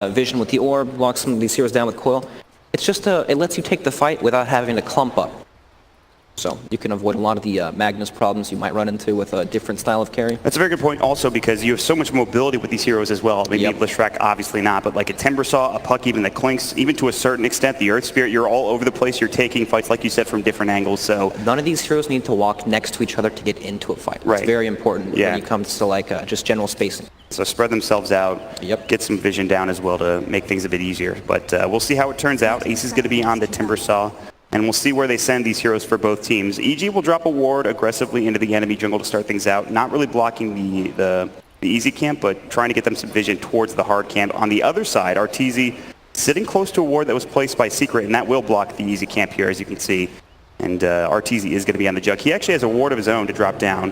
vision with the orb, lock some of these heroes down with coil. It's just it lets you take the fight without having to clump up. So you can avoid a lot of the Magnus problems you might run into with a different style of carry. That's a very good point also because you have so much mobility with these heroes as well. Maybe Leshrac obviously not, but like a Timbersaw, a Puck, even the Clinks, even to a certain extent, the Earth Spirit, you're all over the place. You're taking fights, like you said, from different angles. So none of these heroes need to walk next to each other to get into a fight. Right. It's very important when it comes to like just general spacing. So spread themselves out, get some vision down as well to make things a bit easier. But we'll see how it turns out. Ace is going to be on the Timbersaw. And we'll see where they send these heroes for both teams. EG will drop a ward aggressively into the enemy jungle to start things out, not really blocking the easy camp, but trying to get them some vision towards the hard camp. On the other side, Arteezy sitting close to a ward that was placed by Secret, and that will block the easy camp here, as you can see. And Arteezy is going to be on the jug. He actually has a ward of his own to drop down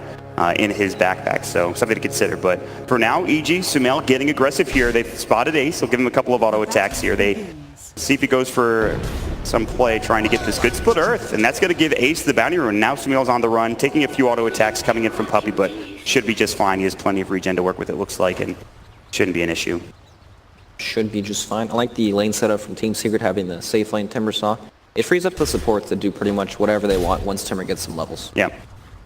in his backpack, so something to consider. But for now, EG, Sumail getting aggressive here. They've spotted Ace. They'll give him a couple of auto attacks here. They see if he goes for some play trying to get this good split earth, and that's going to give Ace the bounty rune. Now Sumail's on the run, taking a few auto attacks coming in from Puppey, but should be just fine. He has plenty of regen to work with, it looks like, and shouldn't be an issue. Should be just fine. I like the lane setup from Team Secret having the safe lane Timbersaw. It frees up the supports to do pretty much whatever they want once Timber gets some levels. Yeah.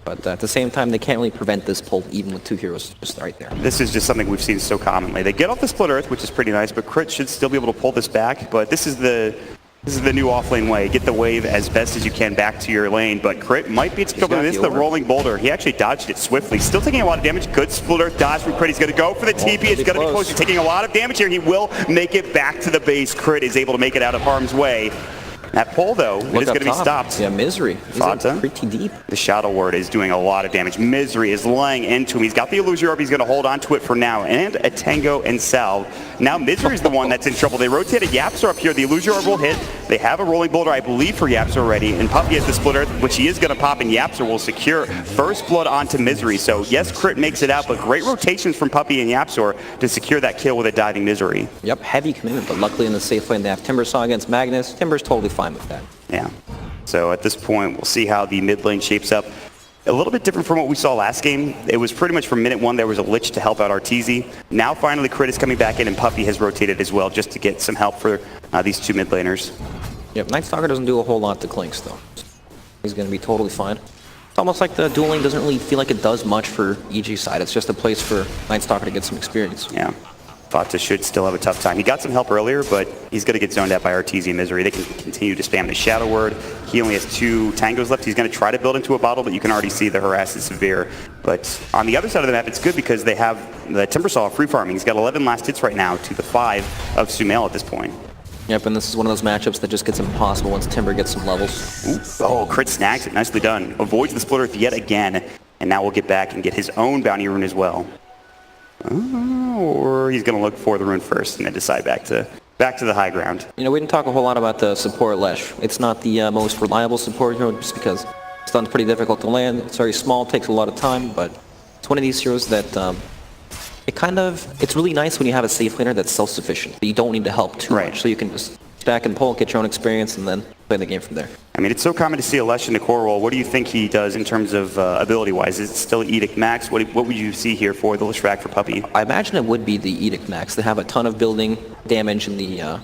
But at the same time, they can't really prevent this pull even with two heroes just right there. This is just something we've seen so commonly. They get off the split earth, which is pretty nice, but Crit should still be able to pull this back. But this is the new off-lane way. Get the wave as best as you can back to your lane, but Crit might be able to miss the rolling boulder. He actually dodged it swiftly. Still taking a lot of damage. Good split earth dodge from Crit. He's going to go for the TP. It's going to be close. He's taking a lot of damage here. He will make it back to the base. Crit is able to make it out of harm's way. That pull, though, is going to be stopped. Yeah, Misery. He's pretty deep. The Shadow Word is doing a lot of damage. Misery is laying into him. He's got the Illusion Orb. He's going to hold on to it for now. And a Tango and Salve. Now Misery is the one that's in trouble. They rotated Yapsor up here. The Illusion Orb will hit. They have a Rolling Boulder, I believe, for Yapsor already. And Puppey has the Split Earth, which he is going to pop, and Yapsor will secure first blood onto Misery. So, yes, Crit makes it out, but great rotations from Puppey and Yapsor to secure that kill with a diving Misery. Yep, heavy commitment, but luckily in the safe lane they have Timbersaw against Magnus. Timber's totally fine with that. Yeah. So at this point, we'll see how the mid lane shapes up. A little bit different from what we saw last game. It was pretty much from minute one there was a Lich to help out Arteezy. Now finally Crit is coming back in and Puppey has rotated as well just to get some help for these two mid laners. Yep, Nightstalker doesn't do a whole lot to Clinks though. He's going to be totally fine. It's almost like the dueling doesn't really feel like it does much for EG side. It's just a place for Nightstalker to get some experience. Yeah. Fata should still have a tough time. He got some help earlier, but he's going to get zoned out by Arteezy and Misery. They can continue to spam the Shadow Word. He only has 2 Tangos left. He's going to try to build into a bottle, but you can already see the harass is severe. But on the other side of the map, it's good because they have the Timbersaw free farming. He's got 11 last hits right now to the 5 of Sumail at this point. Yep, and this is one of those matchups that just gets impossible once Timber gets some levels. Ooh. Oh, Crit snags it. Nicely done. Avoids the Split Earth yet again, and now we'll get back and get his own bounty rune as well. Or he's going to look for the rune first and then decide back to the high ground. You know, we didn't talk a whole lot about the support Lesh. It's not the most reliable support hero just because it's done pretty difficult to land. It's very small, takes a lot of time, but it's one of these heroes that it's really nice when you have a safe laner that's self-sufficient. You don't need to help too much, so you can just stack and pull, get your own experience, and then play the game from there. I mean, it's so common to see a Lesh in the core role. What do you think he does in terms of ability-wise? Is it still Edict Max? What would you see here for the Leshrac for Puppey? I imagine it would be the Edict Max. They have a ton of building damage in the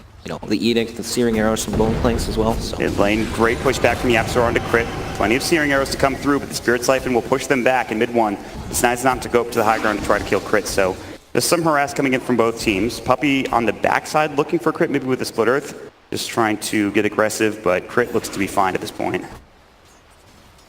the Edict, the Searing Arrows, some Bone Planks as well. So. Mid lane, great pushback from Yapsor onto Crit. Plenty of Searing Arrows to come through, but the Spirit Siphon will push them back in mid one. It's nice not to go up to the high ground to try to kill Crit, so there's some harass coming in from both teams. Puppey on the backside looking for Crit, maybe with a Split Earth. Just trying to get aggressive, but Crit looks to be fine at this point.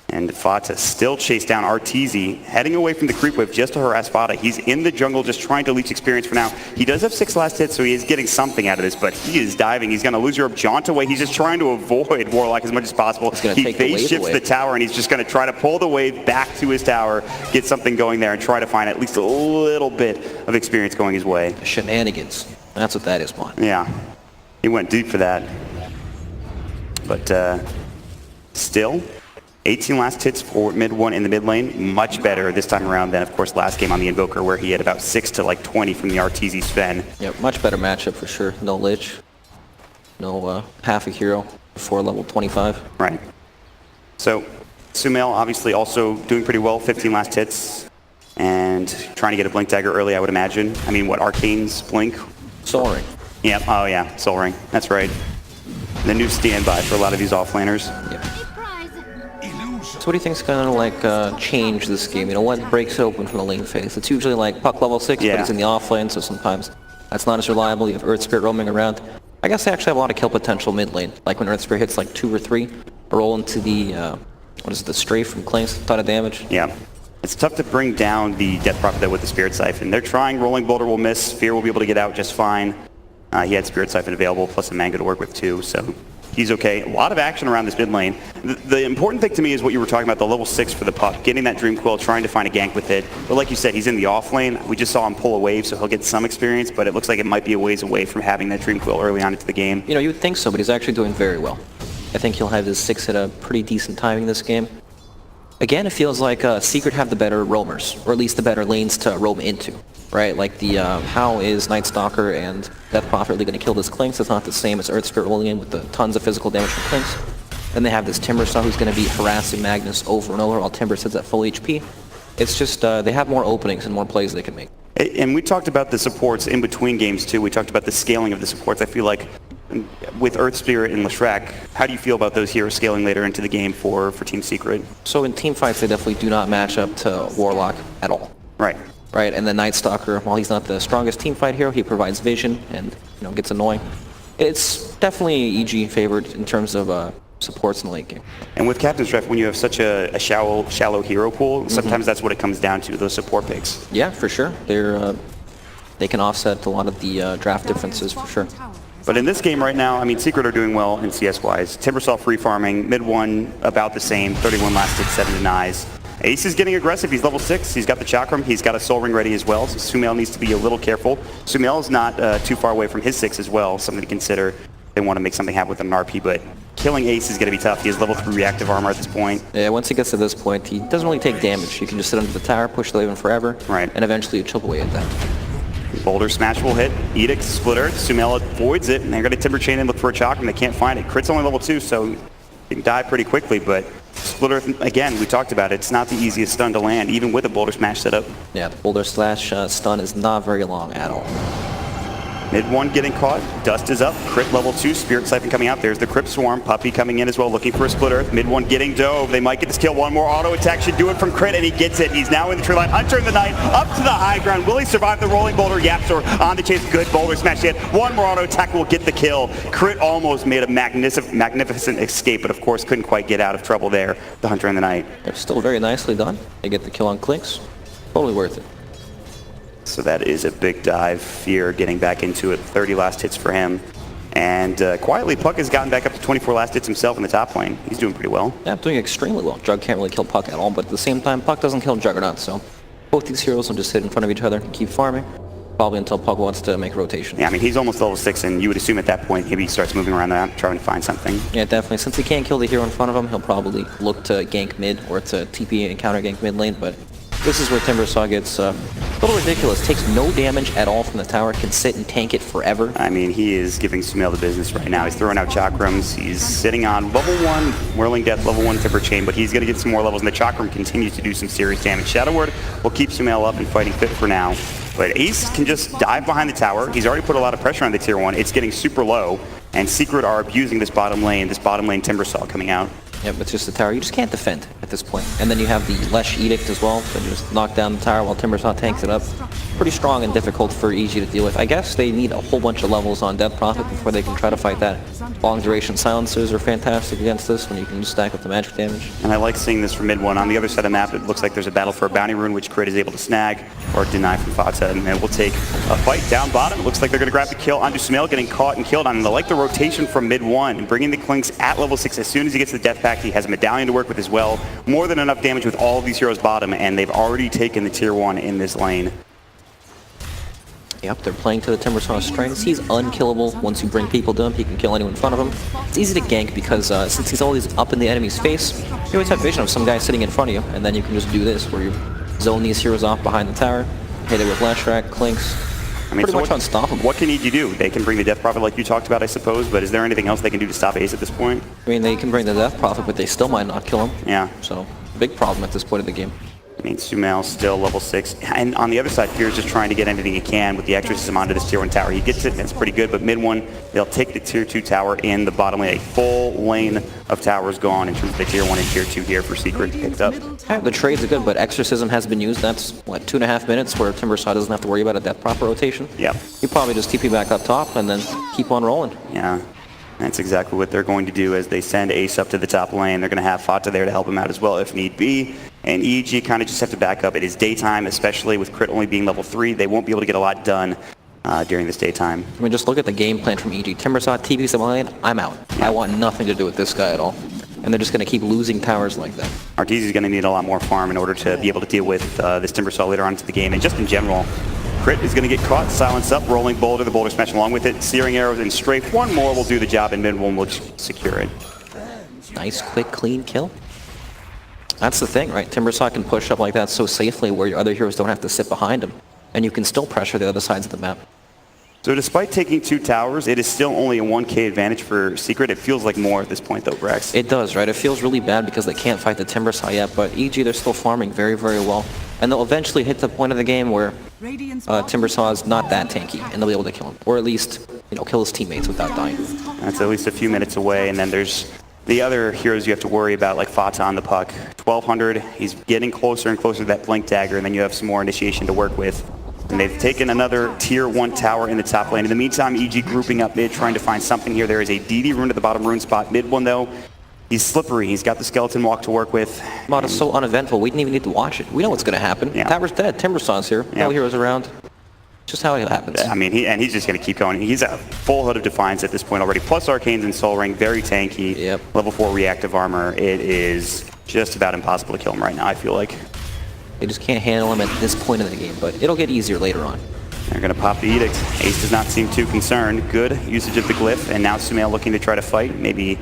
And Fata still chased down Arteezy, heading away from the creep wave just to harass Fata. He's in the jungle just trying to leech experience for now. He does have 6 last hits, so he is getting something out of this, but he is diving. He's going to lose Europe, jaunt away. He's just trying to avoid Warlock as much as possible. He base shifts the tower, and he's just going to try to pull the wave back to his tower, get something going there, and try to find at least a little bit of experience going his way. Shenanigans. That's what that is, man. Yeah. He went deep for that. But still, 18 last hits for mid one in the mid lane. Much better this time around than, of course, last game on the Invoker, where he had about 6 to like 20 from the Arteezy Sven. Yeah, much better matchup for sure. No Lich, no half a hero before level 25. Right. So Sumail obviously also doing pretty well, 15 last hits, and trying to get a Blink Dagger early, I would imagine. I mean, what, Arcane's Blink? Soaring. Yep, oh yeah, Soul Ring, that's right. The new standby for a lot of these offlaners. Yep. So what do you think's gonna like change this game? You know, what breaks it open from the lane phase? It's usually like puck level 6, but it's in the offlane, so sometimes that's not as reliable. You have Earth Spirit roaming around. I guess they actually have a lot of kill potential mid lane. Like when Earth Spirit hits like 2 or 3, roll into the, what is it, the strafe from Clink's, a ton of damage. Yeah. It's tough to bring down the Death Prophet though with the Spirit Siphon. They're trying, Rolling Boulder will miss, Fear will be able to get out just fine. He had Spirit Siphon available, plus a Mango to work with too, so he's okay. A lot of action around this mid lane. The important thing to me is what you were talking about, the level 6 for the puck, getting that Dream Quill, trying to find a gank with it. But like you said, he's in the off lane. We just saw him pull a wave, so he'll get some experience, but it looks like it might be a ways away from having that Dream Quill early on into the game. You know, you would think so, but he's actually doing very well. I think he'll have his 6 at a pretty decent timing this game. Again, it feels like Secret have the better roamers, or at least the better lanes to roam into, right? Like the, how is Night Stalker and Death Prophet really going to kill this Clinks? It's not the same as Earth Spirit rolling in with the tons of physical damage from Clinks. Then they have this Timbersaw who's going to be harassing Magnus over and over while Timber sits at full HP. It's just, they have more openings and more plays they can make. And we talked about the supports in between games too. We talked about the scaling of the supports. I feel like with Earth Spirit and Leshrac, how do you feel about those heroes scaling later into the game for Team Secret? So in team fights, they definitely do not match up to Warlock at all. Right. Right, and the Night Stalker, while he's not the strongest team fight hero, he provides vision and, you know, gets annoying. It's definitely EG favored in terms of supports in the late game. And with Captain's Draft, when you have such a shallow hero pool, sometimes that's what it comes down to, those support picks. Yeah, for sure. They can offset a lot of the draft differences, for sure. But in this game right now, I mean, Secret are doing well in CS-wise. Timbersaw free farming, mid 1 about the same, 31 last hit, 7 denies. Ace is getting aggressive. He's level 6. He's got the Chakram. He's got a Soul Ring ready as well. So Sumail needs to be a little careful. Sumail is not too far away from his 6 as well. Something to consider. They want to make something happen with an RP, but killing Ace is going to be tough. He has level 3 reactive armor at this point. Yeah, once he gets to this point, he doesn't really take damage. You can just sit under the tower, push the Raven forever, right, and eventually you chip away at that. Boulder Smash will hit. Edict, Split Earth. Sumail avoids it, and they're going to Timber Chain and look for a Chakram. They can't find it. Crit's only level 2, so he can die pretty quickly, but Split Earth, again, we talked about it. It's not the easiest stun to land, even with a Boulder Smash setup. Yeah, the Boulder Slash stun is not very long at all. Mid 1 getting caught. Dust is up. Crit level 2. Spirit Siphon coming out. There's the Crypt Swarm. Puppy coming in as well, looking for a Split Earth. Mid 1 getting dove. They might get this kill. One more auto attack should do it from Crit, and he gets it. He's now in the tree line. Hunter in the night. Up to the high ground. Will he survive the rolling boulder? Yapsor on the chase. Good Boulder Smash hit. One more auto attack will get the kill. Crit almost made a magnificent escape, but of course couldn't quite get out of trouble there. The Hunter in the night. They're still very nicely done. They get the kill on Clinks. Totally worth it. So that is a big dive. Fear getting back into it. 30 last hits for him. And quietly, Puck has gotten back up to 24 last hits himself in the top lane. He's doing pretty well. Yeah, doing extremely well. Jug can't really kill Puck at all, but at the same time, Puck doesn't kill Juggernaut, so both these heroes will just sit in front of each other and keep farming, probably until Puck wants to make a rotation. Yeah, I mean, he's almost level 6, and you would assume at that point maybe he starts moving around the map, trying to find something. Yeah, definitely. Since he can't kill the hero in front of him, he'll probably look to gank mid or to TP and counter gank mid lane, but this is where Timbersaw gets a little ridiculous. Takes no damage at all from the tower, can sit and tank it forever. I mean, he is giving Sumail the business right now. He's throwing out Chakrams. He's sitting on level 1 Whirling Death, level 1 Timber Chain, but he's going to get some more levels, and the Chakram continues to do some serious damage. Shadow Word will keep Sumail up and fighting fit for now, but Ace can just dive behind the tower. He's already put a lot of pressure on the tier 1. It's getting super low, and Secret are abusing this bottom lane Timbersaw coming out. Yep, it's just the tower. You just can't defend at this point. And then you have the Lesh Edict as well, so you just knock down the tower while Timbersaw tanks it up. Pretty strong and difficult for EG to deal with. I guess they need a whole bunch of levels on Death Prophet before they can try to fight that. Long duration silencers are fantastic against this when you can just stack up the magic damage. And I like seeing this from mid 1. On the other side of the map, it looks like there's a battle for a bounty rune, which Crit is able to snag or deny from Fata, and then we'll take a fight down bottom. It looks like they're going to grab the kill onto Sumail, getting caught and killed on. And I like the rotation from mid 1 and bringing the Clinks at level 6. As soon as he gets to the Death Pact, he has a medallion to work with as well. More than enough damage with all of these heroes bottom, and they've already taken the tier 1 in this lane. Yep, they're playing to the Timbersaw's strengths. He's unkillable. Once you bring people to him, he can kill anyone in front of him. It's easy to gank because since he's always up in the enemy's face, you always have vision of some guy sitting in front of you, and then you can just do this, where you zone these heroes off behind the tower, hit it with Leshrac, Clinks. I mean, pretty much unstoppable. What can EG do? They can bring the Death Prophet like you talked about, I suppose, but is there anything else they can do to stop Ace at this point? I mean, they can bring the Death Prophet, but they still might not kill him. Yeah. So, big problem at this point of the game. I mean, Sumail still level 6. And on the other side, Fear is just trying to get anything he can with the exorcism onto this tier 1 tower. He gets it, that's pretty good, but mid 1, they'll take the tier 2 tower in the bottom lane. A full lane of towers gone in terms of the tier 1 and tier 2 here for Secret picked up. Yeah, the trades are good, but exorcism has been used. That's, what, 2.5 minutes where Timbersaw doesn't have to worry about a death proper rotation? Yeah. You probably just TP back up top and then keep on rolling. Yeah. That's exactly what they're going to do as they send Ace up to the top lane. They're going to have Fata there to help him out as well if need be. And EG kind of just have to back up. It is daytime, especially with Crit only being level 3. They won't be able to get a lot done during this daytime. I mean, just look at the game plan from EG. Timbersaw, TP's the lane, I'm out. Yeah. I want nothing to do with this guy at all. And they're just going to keep losing towers like that. Arteezy is going to need a lot more farm in order to be able to deal with this Timbersaw later on into the game. And just in general, Crit is going to get caught, silence up, rolling boulder, the boulder smash along with it, searing arrows and strafe. One more will do the job, and mid one will secure it. Nice, quick, clean kill. That's the thing, right? Timbersaw can push up like that so safely where your other heroes don't have to sit behind him, and you can still pressure the other sides of the map. So despite taking 2 towers, it is still only a 1k advantage for Secret. It feels like more at this point though, Brax. It does, right? It feels really bad because they can't fight the Timbersaw yet, but EG, they're still farming very, very well. And they'll eventually hit the point of the game where Timbersaw is not that tanky, and they'll be able to kill him. Or at least, you know, kill his teammates without dying. That's at least a few minutes away, and then there's the other heroes you have to worry about, like Fata on the puck. 1200, he's getting closer and closer to that Blink Dagger, and then you have some more initiation to work with. And they've taken another tier 1 tower in the top lane. In the meantime, EG grouping up mid, trying to find something here. There is a DD rune at the bottom rune spot. Mid 1 though, he's slippery. He's got the skeleton walk to work with. Mod is so uneventful, we didn't even need to watch it. We know what's going to happen. Yeah. Tower's dead, Timbersaw's here, no heroes around. Just how it happens. I mean, he's just going to keep going. He's a full hood of Defiance at this point already, plus Arcanes and Soul Ring, very tanky. Yep. Level 4 reactive armor. It is just about impossible to kill him right now, I feel like. They just can't handle him at this point in the game, but it'll get easier later on. They're going to pop the Edict. Ace does not seem too concerned. Good usage of the Glyph, and now Sumail looking to try to fight. Maybe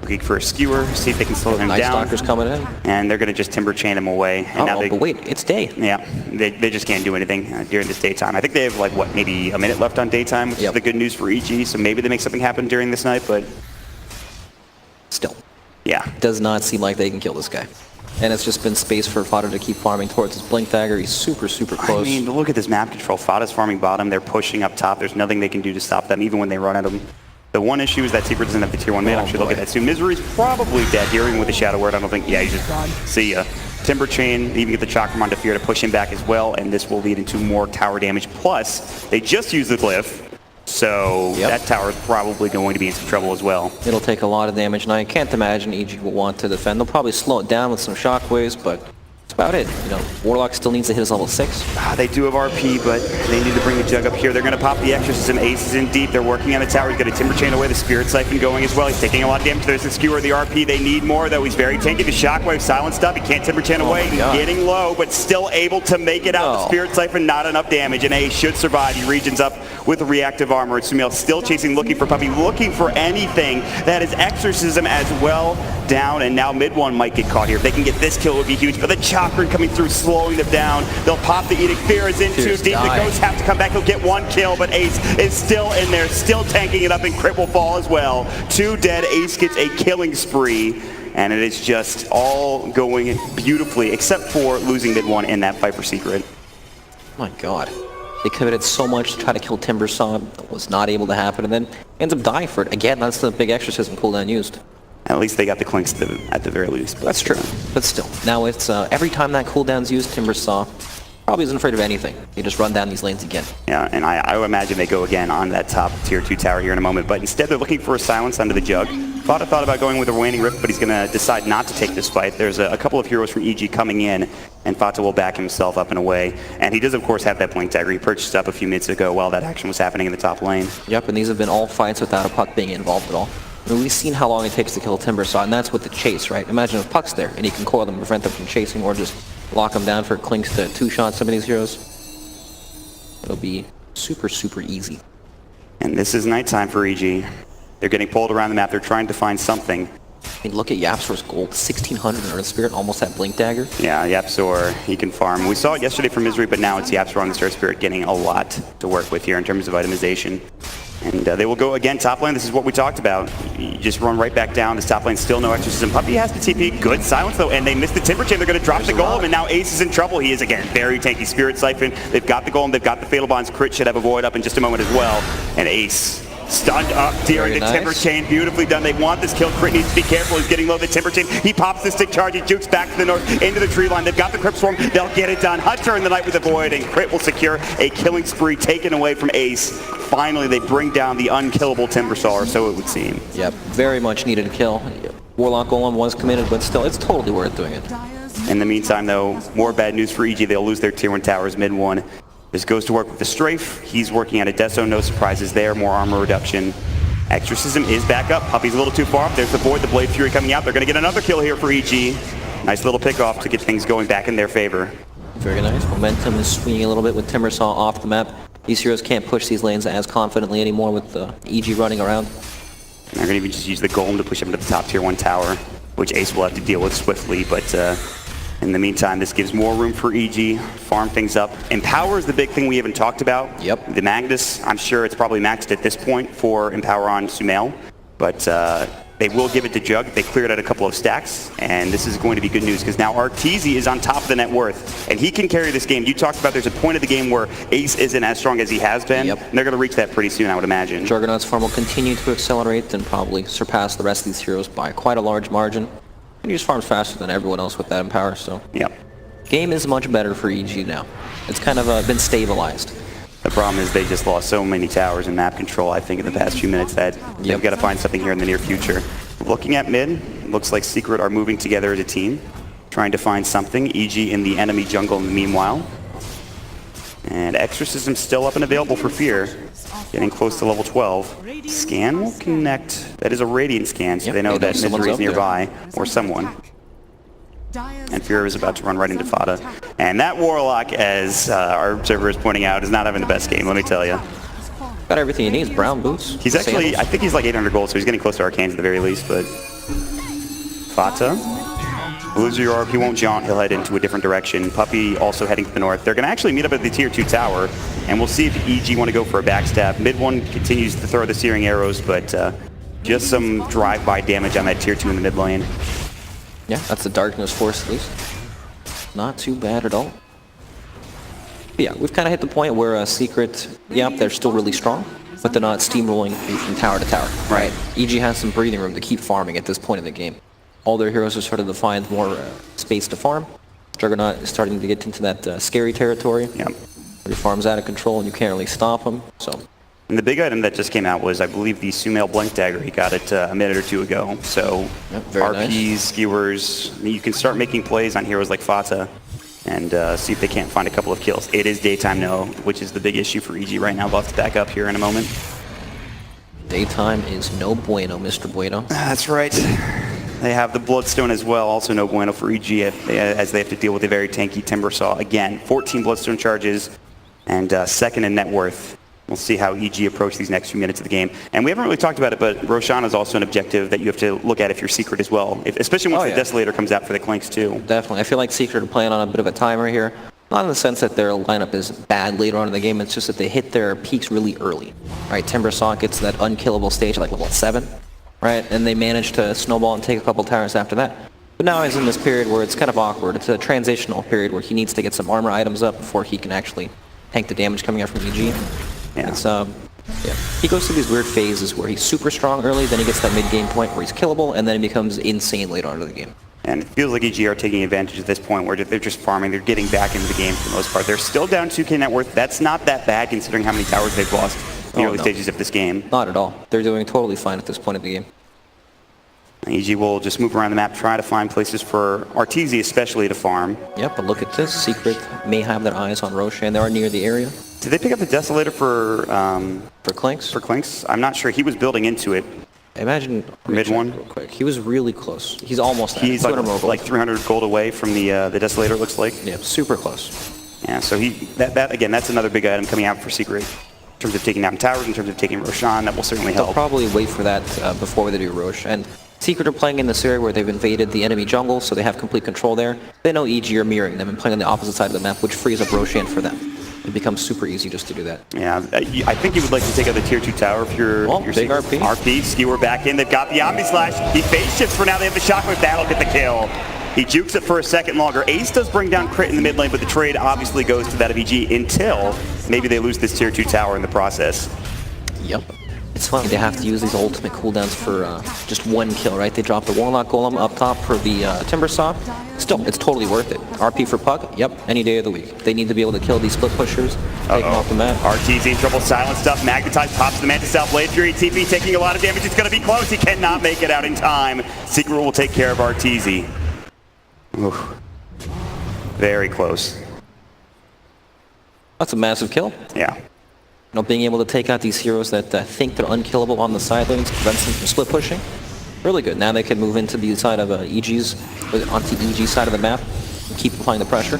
looking for a skewer, see if they can slow him Night down. Stalker's coming in. And they're going to just Timber Chain him away. And now but wait, it's day. Yeah, they just can't do anything during this daytime. I think they have, like, what, maybe a minute left on daytime, which is the good news for EG, so maybe they make something happen during this night, but... Still. Yeah. Does not seem like they can kill this guy. And it's just been space for Fodder to keep farming towards his Blink Dagger. He's super, super close. I mean, look at this map control. Fodder's farming bottom. They're pushing up top. There's nothing they can do to stop them, even when they run at them. The one issue is that Secret doesn't have the tier 1 mid. Actually, look at that soon. Misery's probably dead here, even with the Shadow Word. I don't think... Yeah, he's just gone. See ya. Timber Chain, even get the Chakramon to Fear to push him back as well, and this will lead into more tower damage. Plus, they just used the Glyph, so that tower is probably going to be in some trouble as well. It'll take a lot of damage, and I can't imagine EG will want to defend. They'll probably slow it down with some shockwaves, but that's about it. You know, Warlock still needs to hit his level 6. They do have RP, but they need to bring the Jug up here. They're going to pop the Exorcism. Ace is in deep. They're working on the tower. He's got a Timber Chain away. The Spirit Siphon going as well. He's taking a lot of damage. There's the Skewer, the RP. They need more, though. He's very tanky. The Shockwave silenced up. He can't Timber Chain away. He's getting low, but still able to make it out. The Spirit Siphon, not enough damage, and Ace should survive. He regions up with the reactive armor. Sumail still chasing, looking for Puppy, looking for anything that is Exorcism as well. Down, and now mid 1 might get caught here. If they can get this kill, it would be huge. But the Chakra coming through, slowing them down. They'll pop the Edict. Fear is in too deep. The Ghosts have to come back. He'll get 1 kill, but Ace is still in there, still tanking it up, and Crit will fall as well. 2 dead. Ace gets a killing spree, and it is just all going beautifully, except for losing mid 1 in that fight for Secret. My God. They committed so much to try to kill Timbersaw, was not able to happen, and then ends up dying for it. Again, that's the big Exorcism cooldown used. At least they got the clinks at the very least. That's true, but still. Now it's every time that cooldown's used, Timbersaw probably isn't afraid of anything. They just run down these lanes again. Yeah, and I would imagine they go again on that top tier 2 tower here in a moment, but instead they're looking for a silence under the Jug. Fata thought about going with a Waning Rift, but he's going to decide not to take this fight. There's a couple of heroes from EG coming in, and Fata will back himself up and away. And he does, of course, have that Blink Dagger. He purchased up a few minutes ago while that action was happening in the top lane. Yep, and these have been all fights without a Puck being involved at all. I mean, we've seen how long it takes to kill Timbersaw, and that's with the chase, right? Imagine if Puck's there, and he can coil them, prevent them from chasing, or just lock them down for clinks to 2-shot some of these heroes. It'll be super, super easy. And this is nighttime for EG. They're getting pulled around the map. They're trying to find something. I mean, look at Yapsor's gold, 1,600 in Earth Spirit, almost that Blink Dagger. Yeah, Yapsor, he can farm. We saw it yesterday from Misery, but now it's Yapsor on the Star Spirit getting a lot to work with here in terms of itemization. And they will go again top lane. This is what we talked about. You just run right back down. This top lane still no exorcism. Puppey has the TP. Good silence though, and they missed the Timber Chain. They're going to drop the golem, and now Ace is in trouble. He is again very tanky. Spirit Siphon. They've got the golem. They've got the Fatal Bonds. Crit should have a void up in just a moment as well. And Ace stunned up during the Timber Chain. Beautifully done. They want this kill. Crit needs to be careful. He's getting low. The Timber Chain. He pops the stick charge. He jukes back to the north into the tree line. They've got the Crypt Swarm. They'll get it done. Hunter in the night with a void, and Crit will secure a killing spree taken away from Ace. Finally, they bring down the unkillable Timbersaw, or so it would seem. Yep, very much needed a kill. Warlock Golem was committed, but still, it's totally worth doing it. In the meantime, though, more bad news for EG. They'll lose their tier 1 towers mid 1. This goes to work with the Strafe. He's working at a Deso. No surprises there. More armor reduction. Exorcism is back up. Puppey's a little too far up. There's the Void, the Blade Fury coming out. They're going to get another kill here for EG. Nice little pick off to get things going back in their favor. Very nice. Momentum is swinging a little bit with Timbersaw off the map. These heroes can't push these lanes as confidently anymore with EG running around. They're going to even just use the Golem to push them to the top tier 1 tower, which Ace will have to deal with swiftly, but in the meantime, this gives more room for EG, farm things up. Empower is the big thing we haven't talked about. Yep. The Magnus, I'm sure it's probably maxed at this point for Empower on Sumail, but they will give it to Jug. They cleared out a couple of stacks, and this is going to be good news because now Arteezy is on top of the net worth, and he can carry this game. You talked about there's a point of the game where Ace isn't as strong as he has been, and they're going to reach that pretty soon, I would imagine. Juggernaut's farm will continue to accelerate and probably surpass the rest of these heroes by quite a large margin. And he just farms faster than everyone else with that Empower, so... Yep. Game is much better for EG now. It's kind of been stabilized. The problem is they just lost so many towers in map control, I think, in the past few minutes that they've got to find something here in the near future. Looking at mid, it looks like Secret are moving together as a team, trying to find something. EG in the enemy jungle in the meanwhile. And Exorcism still up and available for Fear, getting close to level 12. Scan will connect. That is a Radiant scan, so they know that Misery is nearby, or someone. And Fear is about to run right into Fada. And that Warlock, as our observer is pointing out, is not having the best game, let me tell you. Got everything he needs, brown boots. He's actually, I think he's like 800 gold, so he's getting close to Arcanes at the very least, but... Fata. Loses your orb, he won't jaunt, he'll head into a different direction. Puppey also heading to the north. They're going to actually meet up at the tier 2 tower, and we'll see if EG want to go for a backstab. Mid 1 continues to throw the searing arrows, but just some drive-by damage on that tier 2 in the mid lane. Yeah, that's the Darkness Force at least. Not too bad at all. But yeah, we've kind of hit the point where Secret, yep, they're still really strong, but they're not steamrolling from tower to tower. Right. EG has some breathing room to keep farming at this point in the game. All their heroes are starting to find more space to farm. Juggernaut is starting to get into that scary territory. Yep. Where he farms out of control and you can't really stop him. So. And the big item that just came out was, I believe, the Sumail Blink Dagger. He got it a minute or two ago. So RPs, nice. Skewers, you can start making plays on heroes like Fata and see if they can't find a couple of kills. It is daytime, no, which is the big issue for EG right now. We'll have to back up here in a moment. Daytime is no bueno, Mr. Bueno. That's right. They have the Bloodstone as well, also no bueno for EG as they have to deal with a very tanky Timbersaw. Again, 14 Bloodstone charges and second in net worth. We'll see how EG approach these next few minutes of the game. And we haven't really talked about it, but Roshan is also an objective that you have to look at if you're Secret as well, especially once the Desolator comes out for the Clinks too. Definitely. I feel like Secret are playing on a bit of a timer here. Not in the sense that their lineup is bad later on in the game, it's just that they hit their peaks really early. Right, Timbersaw gets that unkillable stage at like level 7, right? And they manage to snowball and take a couple towers after that. But now he's in this period where it's kind of awkward. It's a transitional period where he needs to get some armor items up before he can actually tank the damage coming out from EG. Yeah. It's, he goes through these weird phases where he's super strong early, then he gets that mid-game point where he's killable, and then he becomes insane later on in the game. And it feels like EG are taking advantage at this point where they're just farming, they're getting back into the game for the most part. They're still down 2k net worth. That's not that bad considering how many towers they've lost in the early stages of this game. Not at all. They're doing totally fine at this point of the game. EG will just move around the map, try to find places for Arteezy especially to farm. Yep, but look at this. Secret may have their eyes on Roshan. They are near the area. Did they pick up the Desolator for Clinks? For Clinks? I'm not sure. He was building into it. I imagine mid one. Real quick. He was really close. He's almost. He's like 300 gold away from the Desolator. It looks like. Yeah, super close. Yeah, so that again, that's another big item coming out for Secret in terms of taking down towers, in terms of taking Roshan. That will certainly help. They'll probably wait for that before they do Rosh. And Secret are playing in this area where they've invaded the enemy jungle, so they have complete control there. They know EG are mirroring them and playing on the opposite side of the map, which frees up Roshan for them. it becomes super easy just to do that. Yeah, I think you would like to take out the tier 2 tower if you're... Big RP. RP, Skewer back in. They've got the Omni Slash. He phase shifts for now. They have the Shockwave. That'll get the kill. He jukes it for a second longer. Ace does bring down Crit in the mid lane, but the trade obviously goes to that of EG until maybe they lose this tier 2 tower in the process. Yep. It's funny, they have to use these ultimate cooldowns for just one kill, right? They drop the Warlock Golem up top for the Timber Saw. Still, it's totally worth it. RP for Puck, yep, any day of the week. They need to be able to kill these split pushers, take them off the map. RTZ in trouble, silent stuff. Magnetize pops the Mantis out. Blade Fury TP taking a lot of damage. It's going to be close. He cannot make it out in time. Secret will take care of RTZ. Oof. Very close. That's a massive kill. Yeah. You know, being able to take out these heroes that think they're unkillable on the side lanes prevents them from split pushing. Really good. Now they can move into the side of onto EG's side of the map and keep applying the pressure.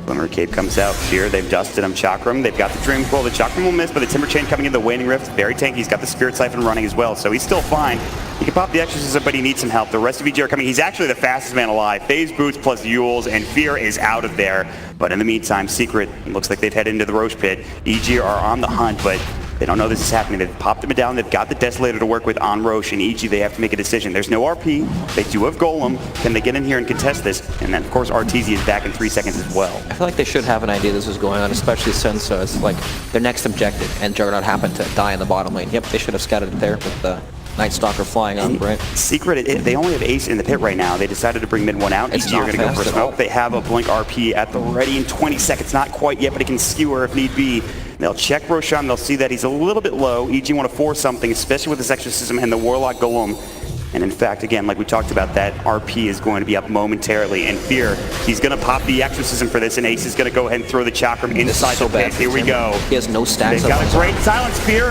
Glimmer Cape comes out here. They've dusted him. Chakram. They've got the Dream Coil. The Chakram will miss, but the Timber Chain coming in the Waning Rift. Very tanky. He's got the Spirit Siphon running as well, so he's still fine. He can pop the Exorcism, but he needs some help. The rest of EG are coming. He's actually the fastest man alive. Phase Boots plus Yules, and Fear is out of there. But in the meantime, Secret looks like they've headed into the Roche Pit. EG are on the hunt, but they don't know this is happening. They've popped him down. They've got the Desolator to work with on Roche, and EG, they have to make a decision. There's no RP. They do have Golem. Can they get in here and contest this? And then, of course, RTZ is back in 3 seconds as well. I feel like they should have an idea this is going on, especially since it's like their next objective, and Juggernaut happened to die in the bottom lane. Yep, they should have scattered it there with the Night Stalker flying up, right? Secret, they only have Ace in the pit right now. They decided to bring mid one out. EG are going to go for smoke. They have a Blink RP at the ready in 20 seconds. Not quite yet, but it can skewer if need be. They'll check Roshan. They'll see that he's a little bit low. EG want to force something, especially with this Exorcism and the Warlock Golem. And in fact, again, like we talked about, that RP is going to be up momentarily. And Fear, he's going to pop the Exorcism for this, and Ace is going to go ahead and throw the Chakram inside the pit. Here we go. He has no stacks. They've got a great silence. Fear,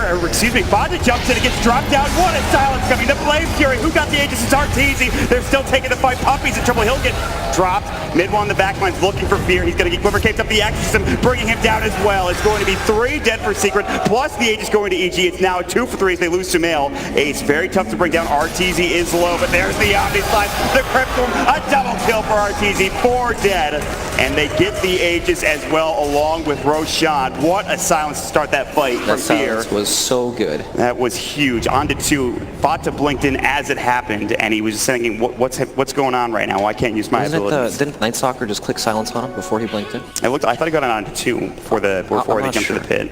Bada jumps in and gets dropped down. What a silence coming. The Blade Fury, who got the Aegis? It's RTZ. They're still taking the fight. Puppy's in trouble. He'll get dropped. Mid one, the backline's looking for Fear. He's going to get Quiver Caped up the Exorcism, bringing him down as well. It's going to be 3 dead for Secret, plus the Aegis going to EG. It's now a 2 for 3 as they lose to Mail. Ace, very tough to bring down. RTZ is low, but there's the Omni Slash, the Cryptum, a double kill for RTZ, 4 dead, and they get the Aegis as well along with Roshan. What a silence to start that fight from Fear. That silence was so good. That was huge. On to 2, Fata blinked in as it happened, and he was saying, what's going on right now? Why can't I use my abilities? Didn't Night Stalker just click silence on him before he blinked in? I thought he got it on to 2 before they jumped to the pit.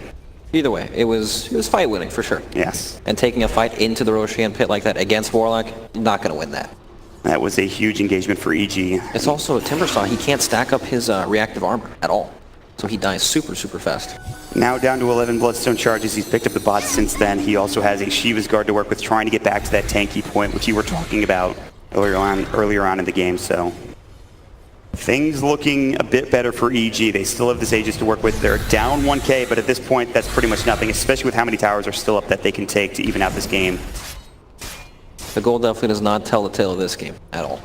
Either way, it was fight winning for sure. Yes. And taking a fight into the Roshan pit like that against Warlock, not going to win that. That was a huge engagement for EG. It's also a Timber Saw. He can't stack up his reactive armor at all. So he dies super, super fast. Now down to 11 Bloodstone charges. He's picked up the bots since then. He also has a Shiva's Guard to work with, trying to get back to that tanky point, which you were talking about earlier on in the game. So things looking a bit better for EG. They still have this Aegis to work with. They're down 1k, but at this point, that's pretty much nothing, especially with how many towers are still up that they can take to even out this game. The gold definitely does not tell the tale of this game at all.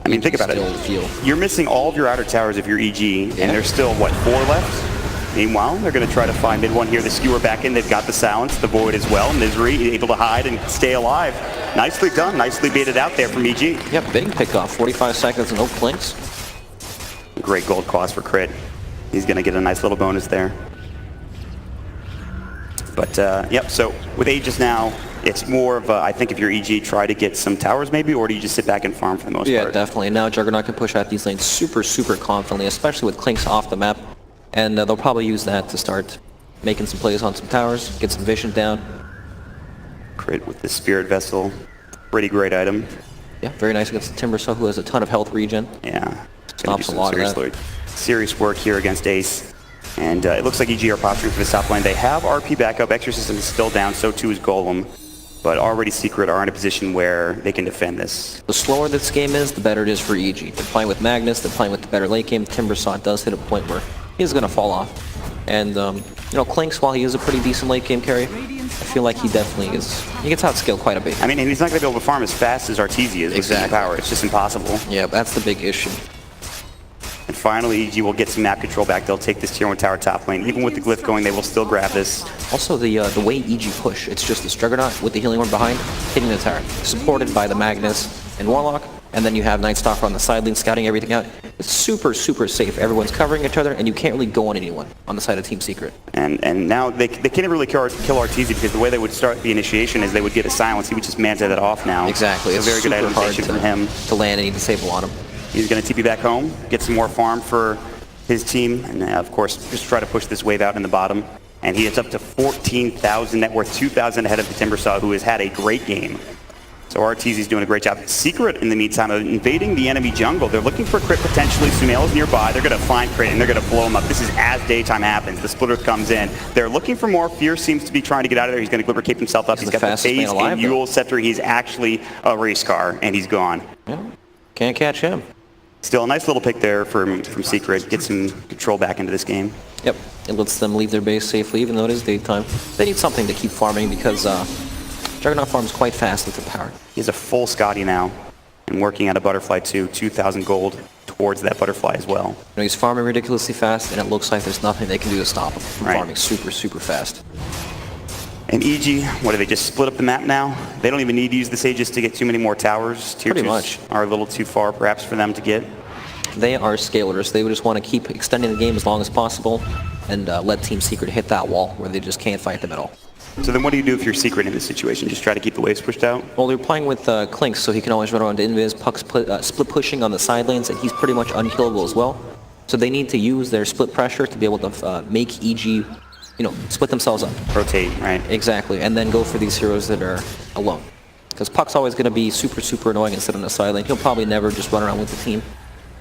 I mean, think about it. You're missing all of your outer towers if you're EG, and there's still, what, 4 left? Meanwhile, they're going to try to find mid one here. The Skewer back in. They've got the silence, the Void as well. Misery able to hide and stay alive. Nicely done. Nicely baited out there from EG. Yep, big pickoff. 45 seconds and no blinks. Great gold cost for Crit. He's going to get a nice little bonus there. But, yep, so with Aegis now, it's more of, I think if you're EG, try to get some towers maybe, or do you just sit back and farm for the most part? Yeah, definitely. Now Juggernaut can push out these lanes super, super confidently, especially with Clinks off the map. And they'll probably use that to start making some plays on some towers, get some vision down. Crit with the Spirit Vessel. Pretty great item. Yeah, very nice against the Timber Saw, who has a ton of health regen. Yeah. Stops a lot of that. Serious work here against Ace. And it looks like EG are posturing for the top lane. They have RP backup. Exorcism is still down, so too is Golem. But already Secret are in a position where they can defend this. The slower this game is, the better it is for EG. They're playing with Magnus, they're playing with the better late game. Timber Saw does hit a point where he's going to fall off. And, you know, Clinks, while he is a pretty decent late game carry, I feel like he definitely is. He gets outscaled quite a bit. I mean, and he's not going to be able to farm as fast as RTZ is with his power. It's just impossible. Yeah, that's the big issue. And finally, EG will get some map control back. They'll take this tier 1 tower top lane. Even with the glyph going, they will still grab this. Also, the way EG push, it's just this Juggernaut with the healing orb behind, hitting the tower. Supported by the Magnus and Warlock. and then you have Night Stalker on the side lane scouting everything out. It's super, super safe. Everyone's covering each other, and you can't really go on anyone on the side of Team Secret. And now they can't really kill Arteezy because the way they would start the initiation is they would get a silence. He would just manta that off now. Exactly. It's a very good itemization from him. To land any disable on him. He's going to TP back home, get some more farm for his team, and of course, just try to push this wave out in the bottom. And he is up to 14,000 net worth, 2,000 ahead of the Timbersaw, who has had a great game. So Arteezy's doing a great job. Secret, in the meantime, of invading the enemy jungle. They're looking for crit potentially. Sumail's nearby. They're going to find crit, and they're going to blow him up. This is as daytime happens. The splitter comes in. They're looking for more. Fierce seems to be trying to get out of there. He's going to glimmer cape himself up. He's got the phase and Yule Scepter. He's actually a race car, and he's gone. Yeah. Can't catch him. Still a nice little pick there from Secret. Gets some control back into this game. Yep. It lets them leave their base safely, even though it is daytime. They need something to keep farming because Juggernaut farms quite fast with the power. He has a full Scotty now and working on a Butterfly too. 2,000 gold towards that Butterfly as well. You know, he's farming ridiculously fast, and it looks like there's nothing they can do to stop him from farming super, super fast. And EG, what do they just split up the map now? They don't even need to use the Sages to get too many more towers. Tier 2s are a little too far perhaps for them to get. They are scalers. They would just want to keep extending the game as long as possible and let Team Secret hit that wall where they just can't fight them at all. So then what do you do if you're Secret in this situation? Just try to keep the waves pushed out? Well, they're playing with Clinks, so he can always run around to invis. Puck's split pushing on the side lanes, and he's pretty much unkillable as well. So they need to use their split pressure to be able to make EG, you know, split themselves up. Rotate, right? Exactly, and then go for these heroes that are alone. Because Puck's always going to be super, super annoying and sit on the side lane. He'll probably never just run around with the team.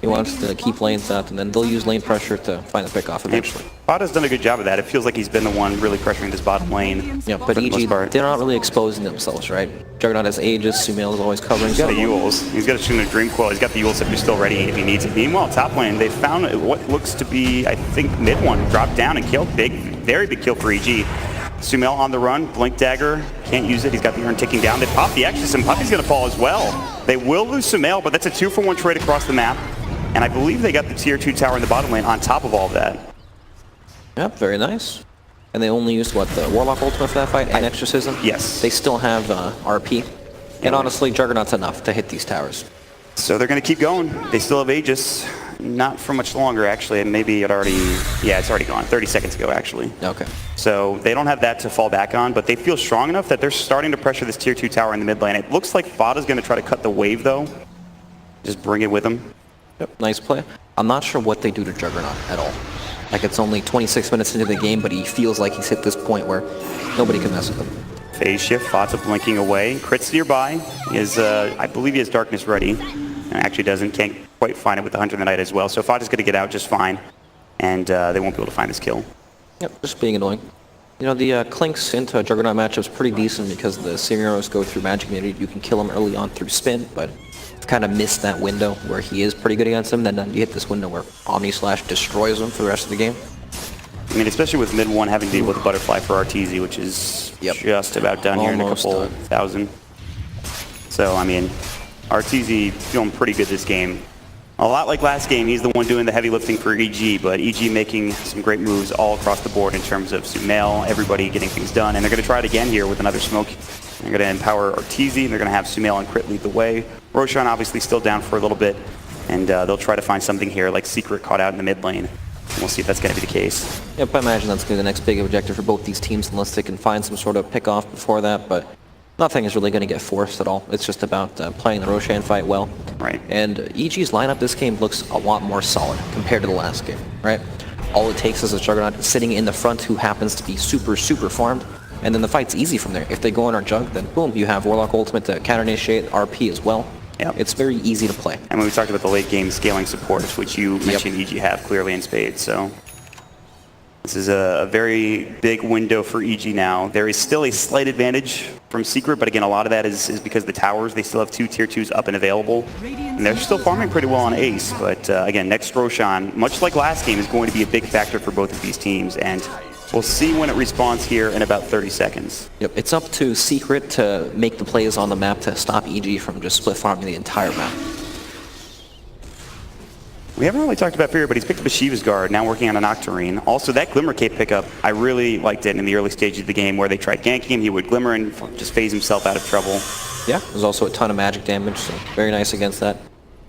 He wants to keep lanes out, and then they'll use lane pressure to find the pick off eventually. Bada's done a good job of that. It feels like he's been the one really pressuring this bottom lane. Yeah, but EG, they're not really exposing themselves, right? Juggernaut has Aegis, Sumail is always covering. He's got the Yules. He's got a Shuna Dream Coil. He's got the Yule Scepter still ready if he needs it. Meanwhile, top lane, they found what looks to be, I think, mid one. Dropped down and killed. Big, very big kill for EG. Sumail on the run, Blink Dagger, can't use it, he's got the urn ticking down. They pop the Exorcism, and Puppy's gonna fall as well. They will lose Sumail, but that's a 2-for-1 trade across the map. And I believe they got the tier 2 tower in the bottom lane on top of all of that. Yep, very nice. And they only used, what, the Warlock ultimate for that fight and Exorcism? Yes. They still have RP. And honestly, Juggernaut's enough to hit these towers. So they're gonna keep going. They still have Aegis. Not for much longer, actually. Maybe it already, yeah, it's already gone. 30 seconds ago, actually. Okay. So they don't have that to fall back on, but they feel strong enough that they're starting to pressure this tier 2 tower in the mid lane. It looks like Fada's gonna try to cut the wave, though. Just bring it with him. Yep, nice play. I'm not sure what they do to Juggernaut at all. Like, it's only 26 minutes into the game, but he feels like he's hit this point where nobody can mess with him. Phase shift, Fata blinking away. Crit's nearby. He is, I believe he has Darkness ready. And actually doesn't, can't quite find it with the Hunter of the Night as well. So Fata's gonna get out just fine. And they won't be able to find this kill. Yep, just being annoying. You know, the Clinks into a Juggernaut matchup's pretty decent because the Simiros go through Magic Immunity. You can kill him early on through Spin, but kind of missed that window where he is pretty good against him. Then you hit this window where Omni Slash destroys him for the rest of the game. I mean, especially with mid 1 having to deal with a Butterfly for Arteezy, which is just about done here in a couple thousand. So, I mean, Arteezy feeling pretty good this game. A lot like last game, he's the one doing the heavy lifting for EG, but EG making some great moves all across the board in terms of Sumail, everybody getting things done, and they're going to try it again here with another smoke. They're going to empower Arteezy, and they're going to have Sumail and Crit lead the way. Roshan obviously still down for a little bit, and they'll try to find something here, like Secret caught out in the mid lane. And we'll see if that's going to be the case. Yep, I imagine that's going to be the next big objective for both these teams, unless they can find some sort of pick-off before that, but nothing is really going to get forced at all. It's just about playing the Roshan fight well. Right. And EG's lineup this game looks a lot more solid compared to the last game, right? All it takes is a Juggernaut sitting in the front who happens to be super, super farmed, and then the fight's easy from there. If they go on our Jug, then boom, you have Warlock Ultimate to counter-initiate RP as well. Yep. It's very easy to play. And when we talked about the late game scaling support, which you mentioned EG have clearly in spades, so this is a very big window for EG now. There is still a slight advantage from Secret, but again, a lot of that is because the towers, they still have 2 tier 2s up and available. And they're still farming pretty well on Ace, but again, next Roshan, much like last game, is going to be a big factor for both of these teams, and we'll see when it respawns here in about 30 seconds. Yep, it's up to Secret to make the plays on the map to stop EG from just split farming the entire map. We haven't really talked about Fury, but he's picked up a Shiva's Guard, now working on an Octarine. Also, that Glimmer Cape pickup, I really liked it in the early stages of the game where they tried ganking him. He would Glimmer and just phase himself out of trouble. Yeah, there's also a ton of magic damage, so very nice against that.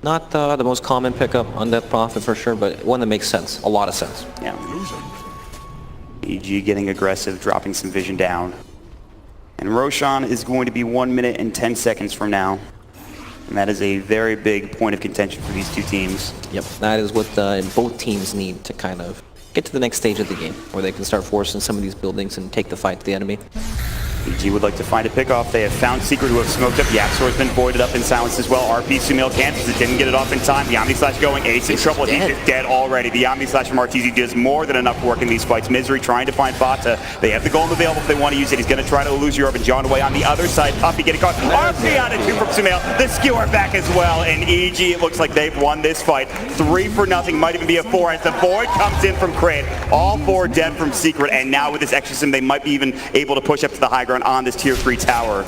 Not the most common pickup on Death Prophet for sure, but one that makes sense, a lot of sense. Yeah. EG getting aggressive, dropping some vision down. And Roshan is going to be 1 minute and 10 seconds from now. And that is a very big point of contention for these two teams. Yep, that is what both teams need to kind of get to the next stage of the game, where they can start forcing some of these buildings and take the fight to the enemy. EG would like to find a pickoff. They have found Secret, who have smoked up. Yaxor has been voided up and silenced as well. RP Sumail cancels it, didn't get it off in time. The Omni Slash going. Ace in trouble. He's just dead already. The Omni Slash from RTZ does more than enough work in these fights. Misery trying to find Bata. They have the golem available if they want to use it. He's going to try to lose Europe and John away on the other side. Puppy getting caught. RP on it, 2 from Sumail. The skewer back as well. And EG, it looks like they've won this fight. 3-0. Might even be a 4 as the void comes in from Crate. All 4 dead from Secret. And now with this exorcism, they might be even able to push up to the high ground on this tier 3 tower.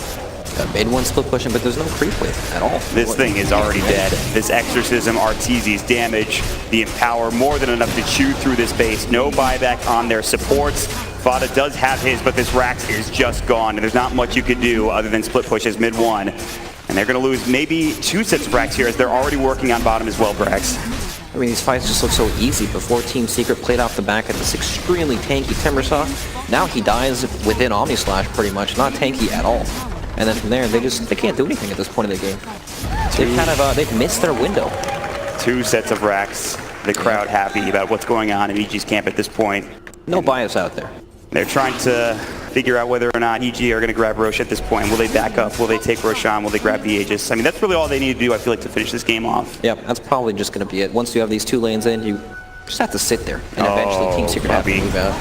Mid one split pushing, but there's no creep wave at all. This thing is already dead. This exorcism, RTZ's damage, the empower, more than enough to chew through this base. No buyback on their supports. Fada does have his, but this Rax is just gone. And there's not much you could do other than split pushes mid 1. And they're going to lose maybe 2 sets of Rax here as they're already working on bottom as well, Brax. I mean, these fights just look so easy. Before Team Secret played off the back of this extremely tanky Timbersaw, now he dies within Omni Slash pretty much, not tanky at all. And then from there, they can't do anything at this point of the game. They've missed their window. 2 sets of Rax. The crowd happy about what's going on in EG's camp at this point. No bias out there. They're trying to figure out whether or not EG are going to grab Rosh at this point. Will they back up? Will they take Roshan? Will they grab the Aegis? I mean, that's really all they need to do, I feel like, to finish this game off. Yeah, that's probably just going to be it. Once you have these 2 lanes in, you just have to sit there, and eventually Team Secret have to move out.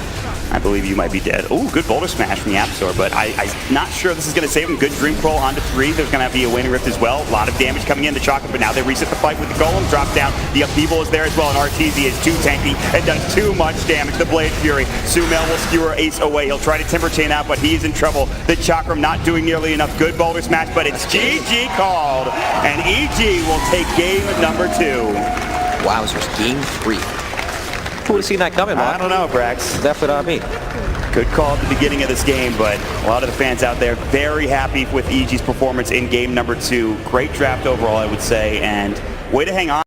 I believe you might be dead. Oh, good boulder smash from the Absol, but I'm not sure this is going to save him. Good Dream Crawl onto 3. There's going to be a Waning Rift as well. A lot of damage coming into Chocolate, but now they reset the fight with the Golem. Drop down. The Upheaval is there as well, and RTZ is too tanky and does too much damage. The Blade Fury. Sumail will skewer Ace away. He'll try to Timber Chain out, but he's in trouble. The Chakram not doing nearly enough. Good boulder smash, but it's GG called, and EG will take game number 2. Wowzers, game 3. Who would have seen that coming, Mark? I don't know, Brax. That's what I mean. Good call at the beginning of this game, but a lot of the fans out there very happy with EG's performance in game number 2. Great draft overall, I would say, and way to hang on.